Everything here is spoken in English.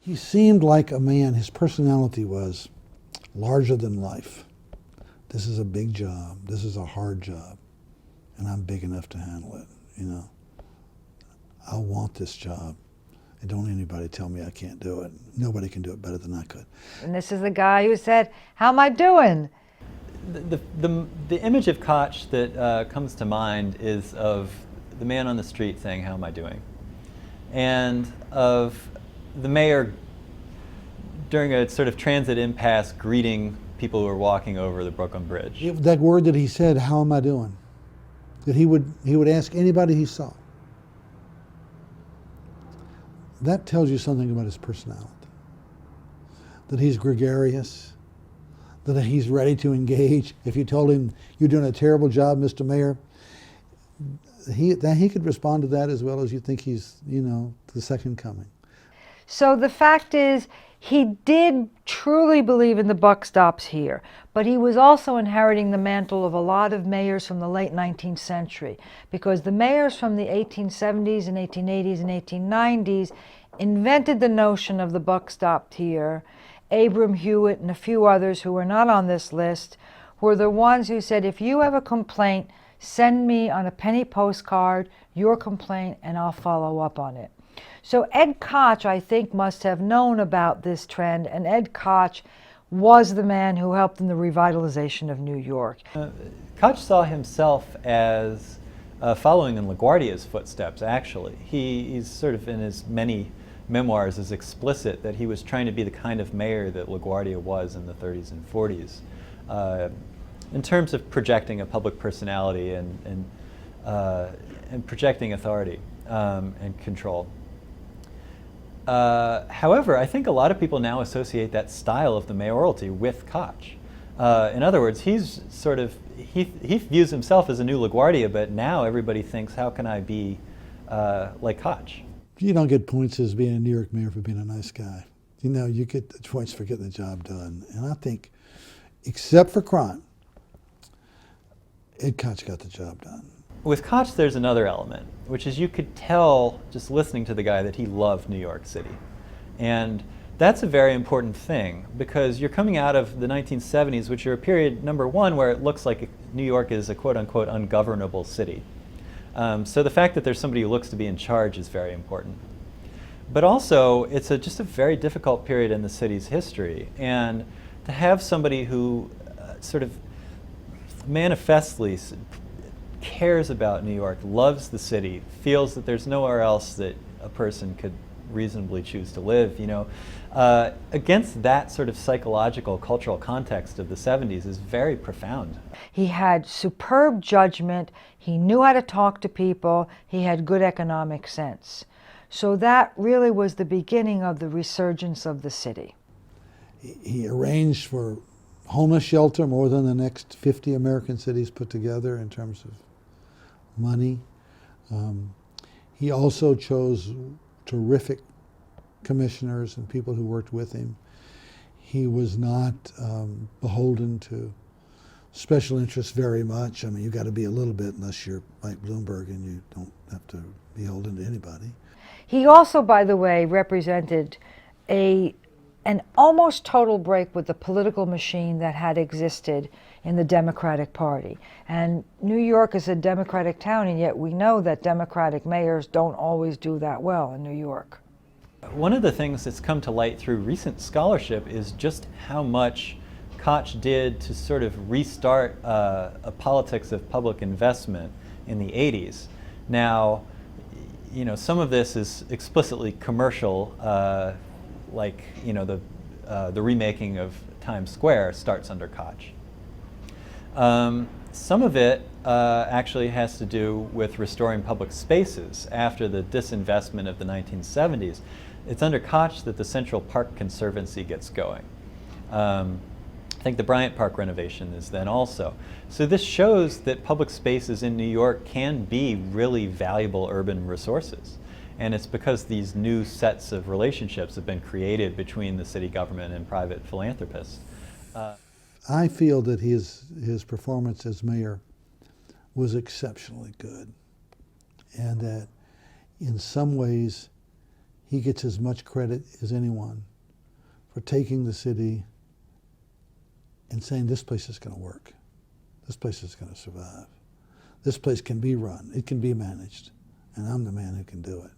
He seemed like a man, his personality was larger than life. This is a big job, this is a hard job, and I'm big enough to handle it, you know. I want this job, and don't anybody tell me I can't do it. Nobody can do it better than I could. And this is the guy who said, "How am I doing?" The image of Koch that comes to mind is of the man on the street saying, "How am I doing?" And of the mayor during a sort of transit impasse greeting people who were walking over the Brooklyn Bridge. That word that he said, "How am I doing?" that he would ask anybody he saw. That tells you something about his personality. That he's gregarious, that he's ready to engage. If you told him, "You're doing a terrible job, Mr. Mayor," he could respond to that as well as you think he's, you know, the second coming. So the fact is, he did truly believe in the buck stops here, but he was also inheriting the mantle of a lot of mayors from the late 19th century, because the mayors from the 1870s and 1880s and 1890s invented the notion of the buck stop here. Abram Hewitt and a few others who were not on this list were the ones who said, if you have a complaint, send me on a penny postcard your complaint and I'll follow up on it. So Ed Koch, I think, must have known about this trend, and Ed Koch was the man who helped in the revitalization of New York. Koch saw himself as following in LaGuardia's footsteps, actually. He's sort of in his many memoirs is explicit that he was trying to be the kind of mayor that LaGuardia was in the 30s and 40s in terms of projecting a public personality and projecting authority and control. However, I think a lot of people now associate that style of the mayoralty with Koch. In other words, he's sort of, he views himself as a new LaGuardia, but now everybody thinks, how can I be like Koch? You don't get points as being a New York mayor for being a nice guy. You know, you get the points for getting the job done. And I think, except for crime, Ed Koch got the job done. With Koch, there's another element, which is you could tell, just listening to the guy, that he loved New York City. And that's a very important thing, because you're coming out of the 1970s, which are a period, number one, where it looks like New York is a quote-unquote ungovernable city. So the fact that there's somebody who looks to be in charge is very important. But also, it's just a very difficult period in the city's history. And to have somebody who sort of manifestly cares about New York, loves the city, feels that there's nowhere else that a person could reasonably choose to live, you know, against that sort of psychological, cultural context of the 70s is very profound. He had superb judgment, he knew how to talk to people, he had good economic sense. So that really was the beginning of the resurgence of the city. He arranged for homeless shelter more than the next 50 American cities put together in terms of money. He also chose terrific commissioners and people who worked with him. He was not beholden to special interests very much. I mean, you got to be a little bit, unless you're Mike Bloomberg and you don't have to be beholden to anybody. He also, by the way, represented an almost total break with the political machine that had existed in the Democratic Party. And New York is a Democratic town, and yet we know that Democratic mayors don't always do that well in New York. One of the things that's come to light through recent scholarship is just how much Koch did to sort of restart a politics of public investment in the 80s. Now, you know, some of this is explicitly commercial, like, you know, the remaking of Times Square starts under Koch. Some of it actually has to do with restoring public spaces after the disinvestment of the 1970s. It's under Koch that the Central Park Conservancy gets going. I think the Bryant Park renovation is then also. So this shows that public spaces in New York can be really valuable urban resources. And it's because these new sets of relationships have been created between the city government and private philanthropists. I feel that his performance as mayor was exceptionally good, and that in some ways he gets as much credit as anyone for taking the city and saying, this place is going to work. This place is going to survive. This place can be run. It can be managed. And I'm the man who can do it.